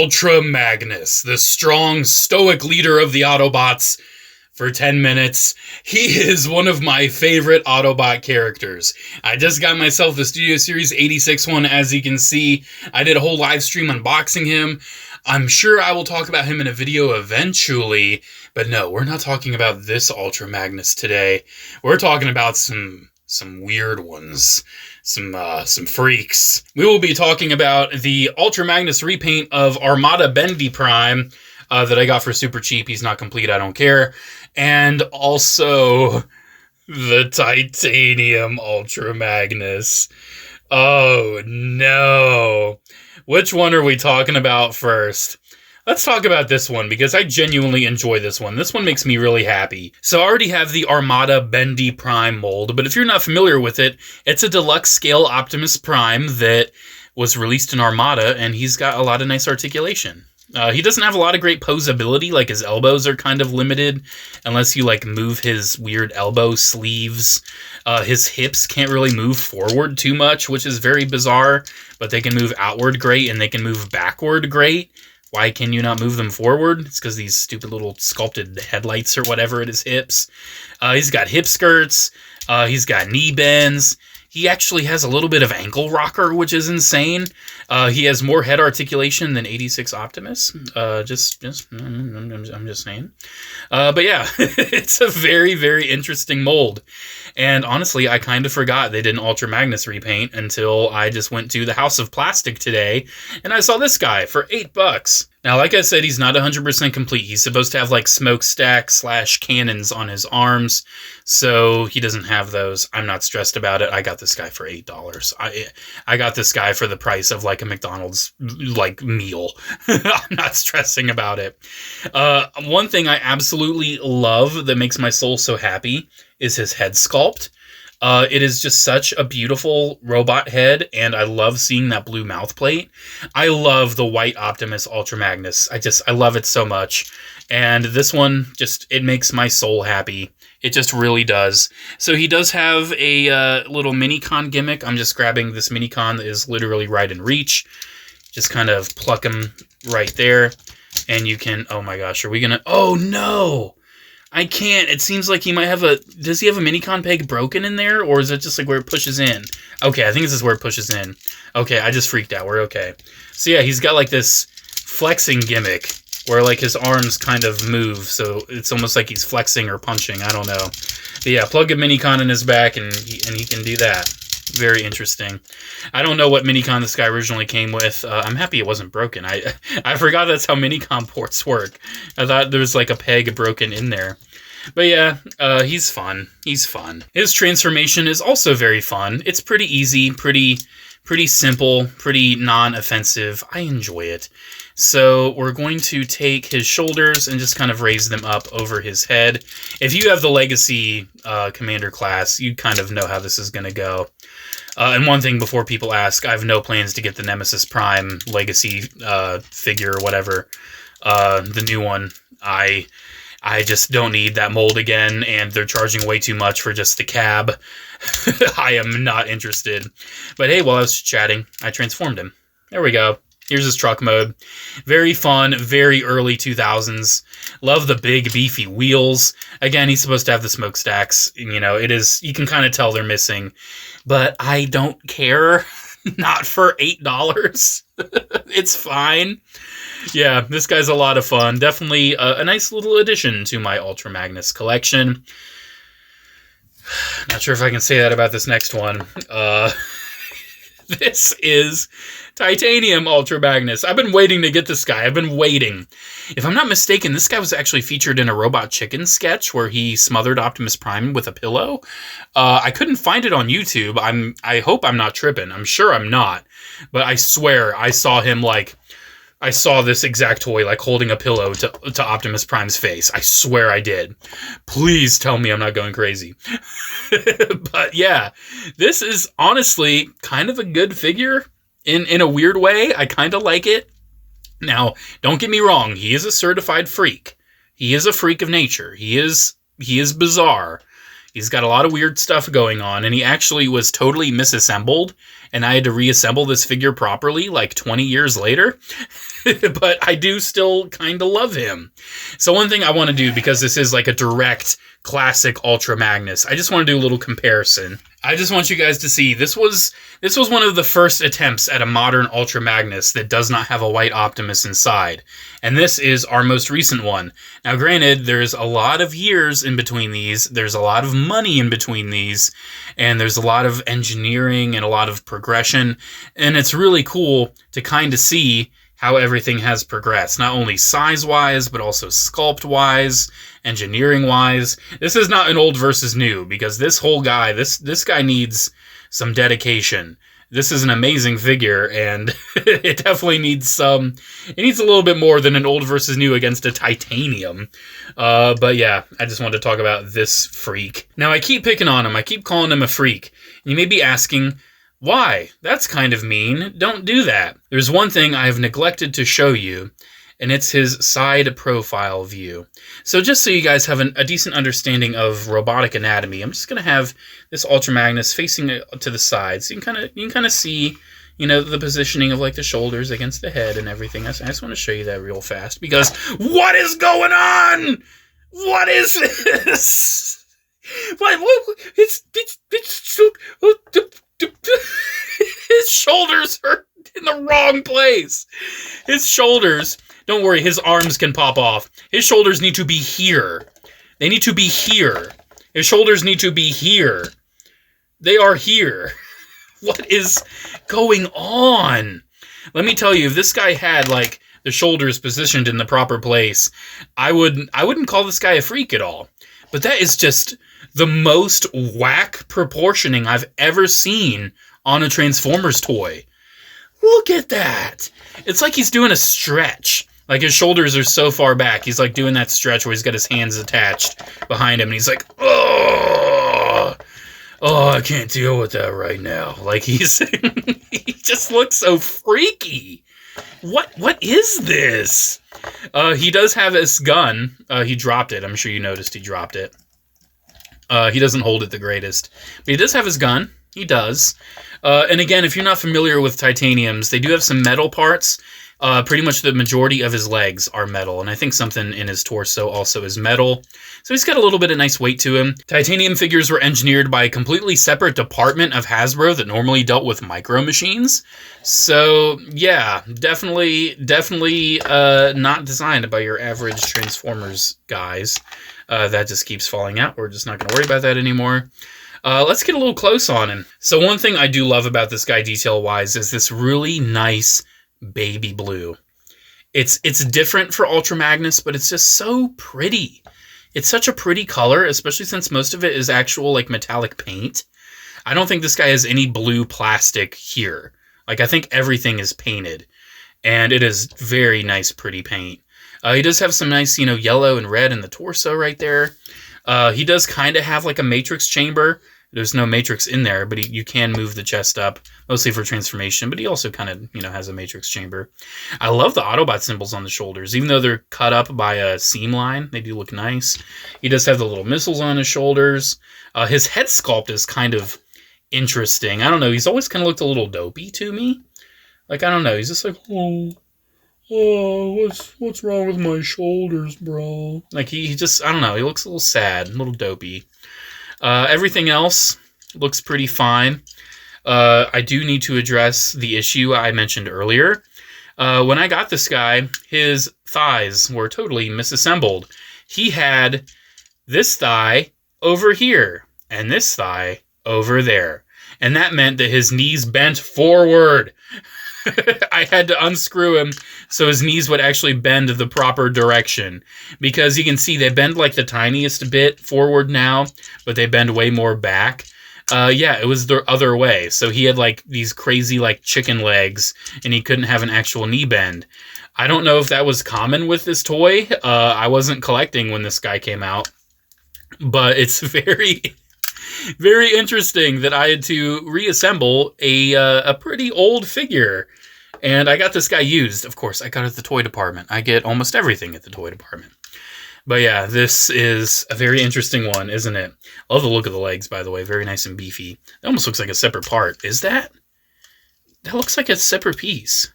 Ultra Magnus, the strong, stoic leader of the Autobots for 10 minutes. He is one of my favorite Autobot characters. I just got myself the Studio Series 86 one, as you can see. I did a whole live stream unboxing him. I'm sure I will talk about him in a video eventually, but no, we're not talking about this Ultra Magnus today. We're talking about some weird ones. Some freaks. We will be talking about the Ultra Magnus repaint of Armada Bendy Prime that I got for super cheap. He's not complete, I don't care. And also the Titanium Ultra Magnus. Oh no. Which one are we talking about first? Let's talk about this one, because I genuinely enjoy this one. This one makes me really happy. So I already have the Armada Bendy Prime mold, but if you're not familiar with it, it's a deluxe scale Optimus Prime that was released in Armada, and he's got a lot of nice articulation. He doesn't have a lot of great posability, like his elbows are kind of limited, unless you like move his weird elbow sleeves. His hips can't really move forward too much, which is very bizarre, but they can move outward great, and they can move backward great. Why can you not move them forward? It's because these stupid little sculpted headlights or whatever at his hips. He's got hip skirts. He's got knee bends. He actually has a little bit of ankle rocker, which is insane. He has more head articulation than 86 Optimus. I'm just saying. But yeah, it's a very, very interesting mold. And honestly, I kind of forgot they did an Ultra Magnus repaint until I just went to the House of Plastic today, and I saw this guy for $8. Now, like I said, he's not 100% complete. He's supposed to have like smokestack / cannons on his arms, so he doesn't have those. I'm not stressed about it. I got this guy for $8. I got this guy for the price of like a McDonald's like meal. I'm not stressing about it. One thing I absolutely love that makes my soul so happy is his head sculpt. It is just such a beautiful robot head, and I love seeing that blue mouth plate. I love the white Optimus Ultra Magnus. I love it so much. And this one, it makes my soul happy. It just really does. So he does have a little mini-con gimmick. I'm just grabbing this mini-con that is literally right in reach. Just kind of pluck him right there. And you can, oh my gosh, are we gonna, oh no! I can't. It seems like he might have does he have a mini-con peg broken in there? Or is it just like where it pushes in? Okay, I think this is where it pushes in. Okay, I just freaked out. We're okay. So yeah, he's got like this flexing gimmick where like his arms kind of move. So it's almost like he's flexing or punching. I don't know. But yeah, plug a mini-con in his back and he can do that. Very interesting. I don't know what mini-con this guy originally came with. I'm happy it wasn't broken. I forgot that's how mini-con ports work. I thought there was like a peg broken in there. But yeah, he's fun. He's fun. His transformation is also very fun. It's pretty easy, pretty simple, pretty non-offensive. I enjoy it. So we're going to take his shoulders and just kind of raise them up over his head. If you have the Legacy Commander class, you kind of know how this is going to go. And one thing before people ask, I have no plans to get the Nemesis Prime Legacy figure or whatever. The new one. I just don't need that mold again, and they're charging way too much for just the cab. I am not interested. But hey, while I was chatting, I transformed him. There we go. Here's his truck mode. Very fun, very early 2000s. Love the big, beefy wheels. Again, he's supposed to have the smokestacks. You know, you can kind of tell they're missing. But I don't care. Not for $8. It's fine. Yeah, this guy's a lot of fun. Definitely a nice little addition to my Ultra Magnus collection. Not sure if I can say that about this next one. This is Titanium Ultra Magnus. I've been waiting to get this guy. I've been waiting. If I'm not mistaken, this guy was actually featured in a Robot Chicken sketch where he smothered Optimus Prime with a pillow. I couldn't find it on YouTube. I hope I'm not tripping. I'm sure I'm not. But I swear I saw him I saw this exact toy holding a pillow to Optimus Prime's face. I swear I did. Please tell me I'm not going crazy. But yeah, this is honestly kind of a good figure in a weird way. I kind of like it. Now, don't get me wrong. He is a certified freak. He is a freak of nature. He is bizarre. He's got a lot of weird stuff going on, and he actually was totally misassembled and I had to reassemble this figure properly like 20 years later. But I do still kind of love him. So one thing I want to do, because this is like a direct classic Ultra Magnus, I just want to do a little comparison. I just want you guys to see, this was one of the first attempts at a modern Ultra Magnus that does not have a white Optimus inside. And this is our most recent one. Now granted, there's a lot of years in between these, there's a lot of money in between these, and there's a lot of engineering and a lot of progression, and it's really cool to kind of see how everything has progressed, not only size-wise, but also sculpt-wise, engineering-wise. This is not an old versus new, because this whole guy, this guy needs some dedication. This is an amazing figure, and it definitely needs it needs a little bit more than an old versus new against a titanium. But yeah, I just wanted to talk about this freak. Now, I keep picking on him. I keep calling him a freak. And you may be asking, why? That's kind of mean. Don't do that. There's one thing I have neglected to show you, and it's his side profile view. So just so you guys have a decent understanding of robotic anatomy, I'm just going to have this Ultra Magnus facing to the side, so you can kind of see, you know, the positioning of like the shoulders against the head and everything. I just want to show you that real fast, because what is going on? What is this? What? It's his shoulders are in the wrong place. His shoulders, don't worry, his arms can pop off. His shoulders need to be here. They need to be here. His shoulders need to be here. They are here. What is going on? Let me tell you, if this guy had like the shoulders positioned in the proper place, I wouldn't call this guy a freak at all. But that is just the most whack proportioning I've ever seen on a Transformers toy. Look at that. It's like he's doing a stretch. Like his shoulders are so far back. He's like doing that stretch where he's got his hands attached behind him. And he's like, oh, I can't deal with that right now. Like he just looks so freaky. What is this? He does have his gun. He dropped it. I'm sure you noticed he dropped it. He doesn't hold it the greatest. But he does have his gun. He does. And again, if you're not familiar with titaniums, they do have some metal parts. Pretty much the majority of his legs are metal, and I think something in his torso also is metal. So he's got a little bit of nice weight to him. Titanium figures were engineered by a completely separate department of Hasbro that normally dealt with micro machines. So yeah, definitely not designed by your average Transformers guys. That just keeps falling out. We're just not going to worry about that anymore. Let's get a little close on him. So one thing I do love about this guy detail-wise is this really nice baby blue. It's different for Ultra Magnus, but it's just so pretty. It's such a pretty color, especially since most of it is actual like metallic paint. I don't think this guy has any blue plastic here. Like I think everything is painted, and it is very nice, pretty paint. He does have some nice, you know, yellow and red in the torso right there. He does kind of have like a matrix chamber. There's no matrix in there, but you can move the chest up, mostly for transformation, but he also kind of, you know, has a matrix chamber. I love the Autobot symbols on the shoulders. Even though they're cut up by a seam line, they do look nice. He does have the little missiles on his shoulders. His head sculpt is kind of interesting. I don't know, he's always kind of looked a little dopey to me. Like, I don't know, he's just like, oh, what's wrong with my shoulders, bro? Like, he just, I don't know, he looks a little sad, a little dopey. Everything else looks pretty fine. I do need to address the issue I mentioned earlier. When I got this guy, his thighs were totally misassembled. He had this thigh over here, and this thigh over there. And that meant that his knees bent forward. I had to unscrew him so his knees would actually bend the proper direction. Because you can see they bend like the tiniest bit forward now, but they bend way more back. Yeah, it was the other way. So he had like these crazy like chicken legs, and he couldn't have an actual knee bend. I don't know if that was common with this toy. I wasn't collecting when this guy came out. But it's very... very interesting that I had to reassemble a pretty old figure. And I got this guy used. Of course, I got it at the toy department. I get almost everything at the toy department. But yeah, this is a very interesting one, isn't it? I love the look of the legs, by the way. Very nice and beefy. It almost looks like a separate part. Is that? That looks like a separate piece.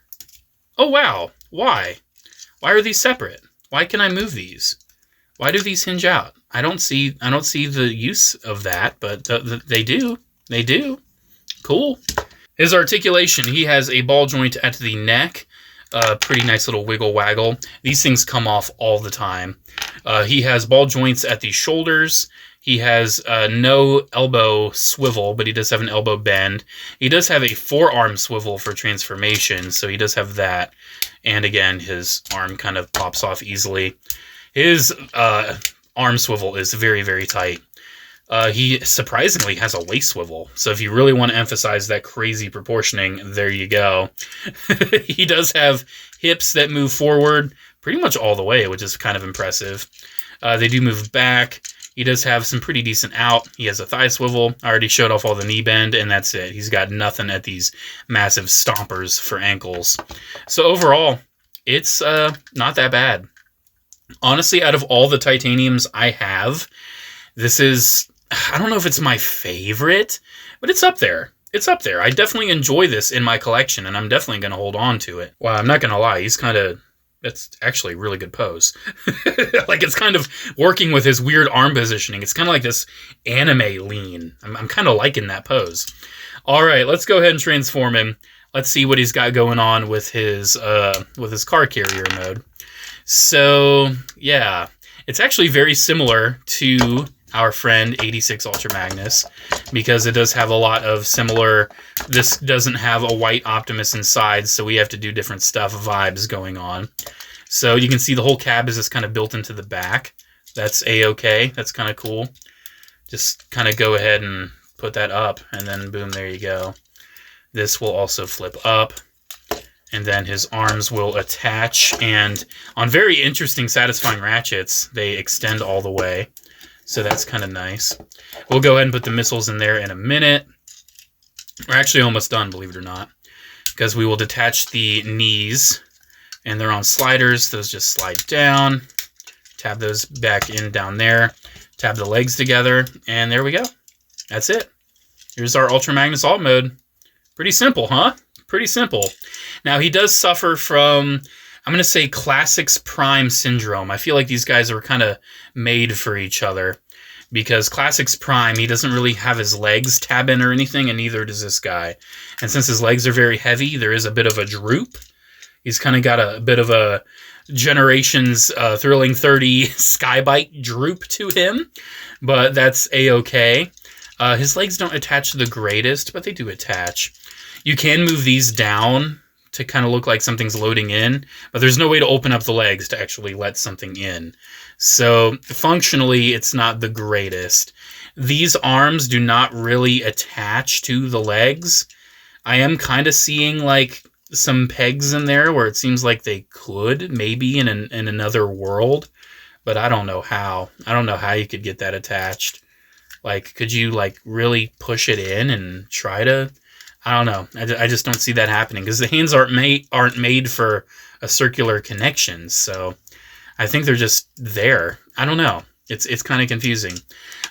Oh, wow. Why? Why are these separate? Why can I move these? Why do these hinge out? I don't see the use of that, but they do. They do. Cool. His articulation, he has a ball joint at the neck. Pretty nice little wiggle waggle. These things come off all the time. He has ball joints at the shoulders. He has no elbow swivel, but he does have an elbow bend. He does have a forearm swivel for transformation, so he does have that. And again, his arm kind of pops off easily. His arm swivel is very, very tight. He surprisingly has a waist swivel, so if you really want to emphasize that crazy proportioning, there you go. He does have hips that move forward pretty much all the way, which is kind of impressive. They do move back. He does have some pretty decent out. He has a thigh swivel. I already showed off all the knee bend, and that's it. He's got nothing at these massive stompers for ankles. So overall, it's not that bad. Honestly, out of all the titaniums I have, this is, I don't know if it's my favorite, but it's up there. It's up there. I definitely enjoy this in my collection, and I'm definitely going to hold on to it. Well, I'm not going to lie. He's kind of... That's actually a really good pose. Like, it's kind of working with his weird arm positioning. It's kind of like this anime lean. I'm kind of liking that pose. All right, let's go ahead and transform him. Let's see what he's got going on with his car carrier mode. So, yeah. It's actually very similar to our friend 86 Ultra Magnus, because it does have a lot of similar, this doesn't have a white Optimus inside, so we have to do different stuff, vibes going on. So you can see the whole cab is just kind of built into the back. That's a-okay. That's kind of cool. Just kind of go ahead and put that up, and then boom, there you go. This will also flip up, and then his arms will attach, and on very interesting, satisfying ratchets, they extend all the way. So that's kind of nice. We'll go ahead and put the missiles in there in a minute. We're actually almost done, believe it or not, because we will detach the knees, and they're on sliders. Those just slide down. Tab those back in down there. Tab the legs together, and there we go. That's it. Here's our Ultra Magnus alt mode. Pretty simple, huh? Pretty simple. Now, he does suffer from, I'm going to say, Classics Prime syndrome. I feel like these guys are kind of made for each other, because Classics Prime, he doesn't really have his legs tab in or anything, and neither does this guy. And since his legs are very heavy, there is a bit of a droop. He's kind of got a bit of a Generations Thrilling 30 Skybite droop to him, but that's a-okay. His legs don't attach the greatest, but they do attach. You can move these down to kind of look like something's loading in, but there's no way to open up the legs to actually let something in. So functionally, it's not the greatest. These arms do not really attach to the legs. I am kind of seeing like some pegs in there where it seems like they could, maybe in another world, but I don't know how. I don't know how you could get that attached. Like, could you like really push it in and try to... I don't know. I just don't see that happening, because the hands aren't made for a circular connection. So I think they're just there. I don't know. It's kind of confusing.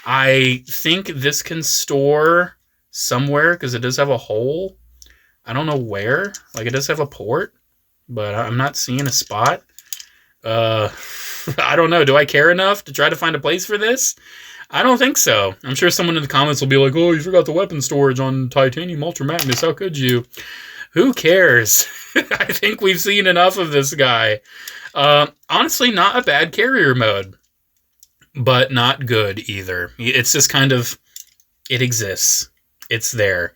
I think this can store somewhere, because it does have a hole. I don't know where. Like, it does have a port, but I'm not seeing a spot. I don't know. Do I care enough to try to find a place for this? I don't think so. I'm sure someone in the comments will be like, oh, you forgot the weapon storage on Titanium Ultra Magnus. How could you? Who cares? I think we've seen enough of this guy. Honestly, not a bad carrier mode, but not good either. It's just kind of, it exists. It's there.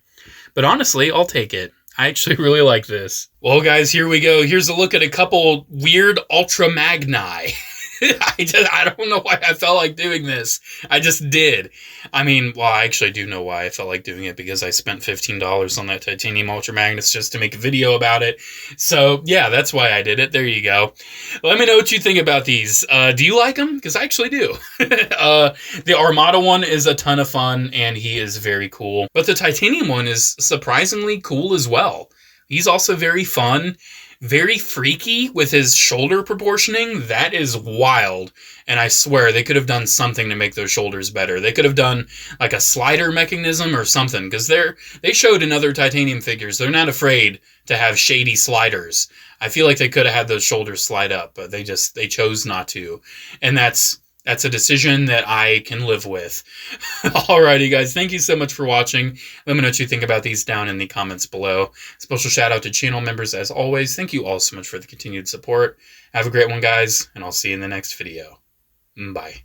But honestly, I'll take it. I actually really like this. Well, guys, here we go. Here's a look at a couple weird Ultra Magni. I don't know why I felt like doing this. I just did. I mean, well, I actually do know why I felt like doing it, because I spent $15 on that Titanium Ultra Magnus just to make a video about it. So, yeah, that's why I did it. There you go. Let me know what you think about these. Do you like them? Because I actually do. The Armada one is a ton of fun, and he is very cool. But the Titanium one is surprisingly cool as well. He's also very fun. very freaky with his shoulder proportioning. That is wild. And I swear they could have done something to make those shoulders better. They could have done like a slider mechanism or something, because they showed in other titanium figures they're not afraid to have shady sliders. I feel like they could have had those shoulders slide up, but they chose not to. And that's a decision that I can live with. Alrighty, guys. Thank you so much for watching. Let me know what you think about these down in the comments below. Special shout out to channel members as always. Thank you all so much for the continued support. Have a great one, guys, and I'll see you in the next video. Bye.